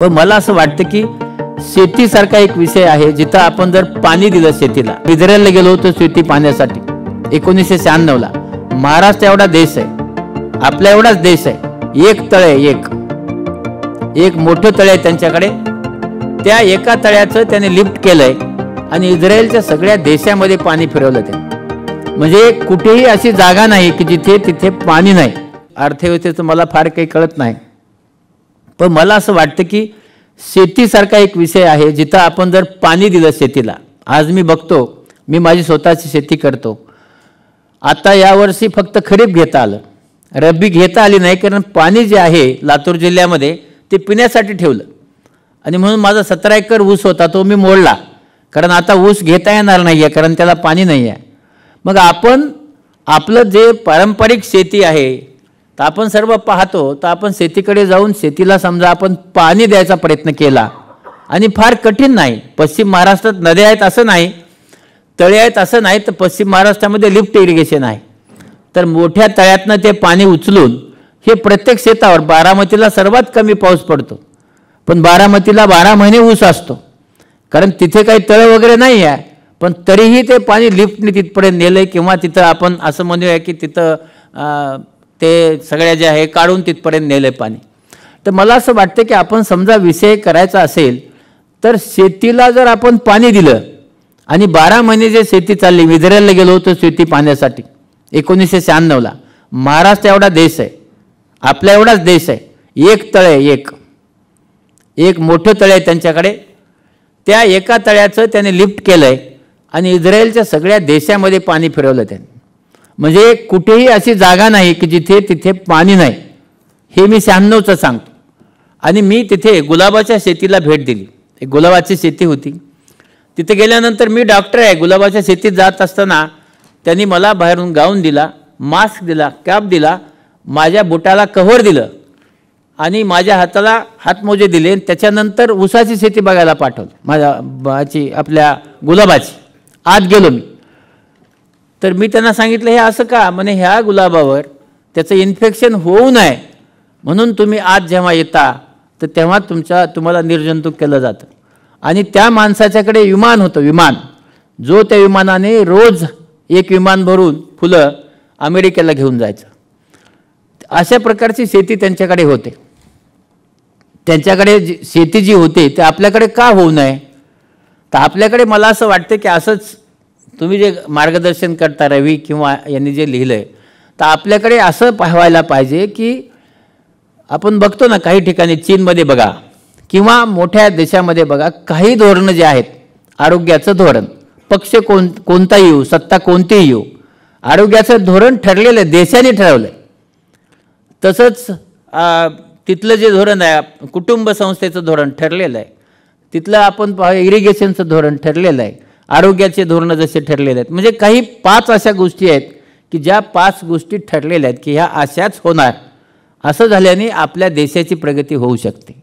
पण मला असं वाटतं की शेतीसारखा एक विषय आहे जिथं आपण जर पाणी दिलं शेतीला, इस्रायलला गेलो होतो शेती पाण्यासाठी 1996 ला। महाराष्ट्र एवढा देश आहे, आपला एवढाच देश आहे, एक तळे एक मोठं तळे आहे त्यांच्याकडे, त्या एका तळ्याचं त्याने लिफ्ट केलंय आणि इस्रायलच्या सगळ्या देशामध्ये पाणी फिरवलं ते। म्हणजे कुठेही अशी जागा नाही की जिथे तिथे पाणी नाही। अर्थव्यवस्थेचं मला फार काही कळत नाही, पण मला असं वाटतं की शेतीसारखा एक विषय आहे जिथं आपण जर पाणी दिलं शेतीला। आज मी बघतो, मी माझी स्वतःची शेती करतो, आता यावर्षी फक्त खरीप घेता आलं, रब्बी घेता आली नाही, कारण पाणी जे आहे लातूर जिल्ह्यामध्ये ते पिण्यासाठी ठेवलं आणि म्हणून माझा 17 एकर ऊस होता तो मी मोडला, कारण आता ऊस घेता येणार नाही आहे कारण त्याला पाणी नाही आहे। मग आपण आपलं जे पारंपरिक शेती आहे तर आपण सर्व पाहतो, तर आपण शेतीकडे जाऊन शेतीला समजा आपण पाणी द्यायचा प्रयत्न केला आणि फार कठीण नाही। पश्चिम महाराष्ट्रात नद्या आहेत असं नाही, तळे आहेत असं नाही, तर पश्चिम महाराष्ट्रामध्ये लिफ्ट इरिगेशन आहे, तर मोठ्या तळ्यातनं ते पाणी उचलून हे प्रत्येक शेतावर, बारामतीला सर्वात कमी पाऊस पडतो पण बारामतीला 12 महिने ऊस असतो, कारण तिथे काही तळ वगैरे नाही आहे, पण तरीही ते पाणी लिफ्टने तिथपर्यंत नेलंय, किंवा तिथं आपण असं म्हणूया की तिथं ते सगळ्या जे आहे काढून तिथपर्यंत नेलंय पाणी। तर मला असं वाटतं की आपण समजा विषय करायचा असेल तर शेतीला जर आपण पाणी दिलं आणि 12 महिने जे शेती चालली, इस्रायलला गेलो होतो शेती पाण्यासाठी 1996 ला। महाराष्ट्र एवढा देश आहे, आपला एवढाच देश आहे, एक तळे एक मोठं तळे आहे त्यांच्याकडे, त्या एका तळ्याचं त्याने लिफ्ट केलंय आणि इस्रायलच्या सगळ्या देशामध्ये पाणी फिरवलं त्याने। म्हणजे कुठेही अशी जागा नाही की जिथे तिथे पाणी नाही, हे मी 96चं सांगतो। आणि मी तिथे गुलाबाच्या शेतीला भेट दिली, एक गुलाबाची शेती होती, तिथे गेल्यानंतर मी डॉक्टर आहे, गुलाबाच्या शेतीत जात असताना त्यांनी मला बाहेरून गाऊन दिला, मास्क दिला, कॅप दिला, माझ्या बुटाला कव्हर दिलं आणि माझ्या हाताला हातमोजे दिले, त्याच्यानंतर ऊसाची शेती बघायला पाठवली, माझ्या आपल्या गुलाबाची। आत गेलो मी, तर मी त्यांना सांगितलं हे असं का, म्हणे ह्या गुलाबावर त्याचं इन्फेक्शन होऊ नये म्हणून तुम्ही आत जेव्हा येता तर तेव्हा तुम्हाला निर्जंतुक केलं जातं। आणि त्या माणसाच्याकडे विमान होतं, विमान, जो त्या विमानाने रोज एक विमान भरून फुलं अमेरिकेला घेऊन जायचं। अशा प्रकारची शेती त्यांच्याकडे होते। त्यांच्याकडे शेती जी होते ते आपल्याकडे का होऊ नये, तर आपल्याकडे मला असं वाटतं की असंच तुम्ही जे मार्गदर्शन करता रवी किंवा यांनी जे लिहिलंय, तर आपल्याकडे असं पाहायला पाहिजे की आपण बघतो ना काही ठिकाणी चीनमध्ये बघा किंवा मोठ्या देशामध्ये बघा, काही धोरणं जे आहेत, आरोग्याचं धोरण, पक्ष कोणताही येऊ, सत्ता कोणतीही येऊ, आरोग्याचं धोरण ठरलेलं आहे, देशाने ठरवलं आहे। तसंच तिथलं जे धोरण आहे, कुटुंब संस्थेचं धोरण ठरलेलं आहे, तिथलं आपण इरिगेशनचं धोरण ठरलेलं आहे, आरोग्याचे धोरणं जसे ठरलेले आहेत। म्हणजे काही 5 अशा गोष्टी आहेत की ज्या 5 गोष्टी ठरलेल्या आहेत की ह्या अशाच होणार, असं झाल्याने आपल्या देशाची प्रगती होऊ शकते।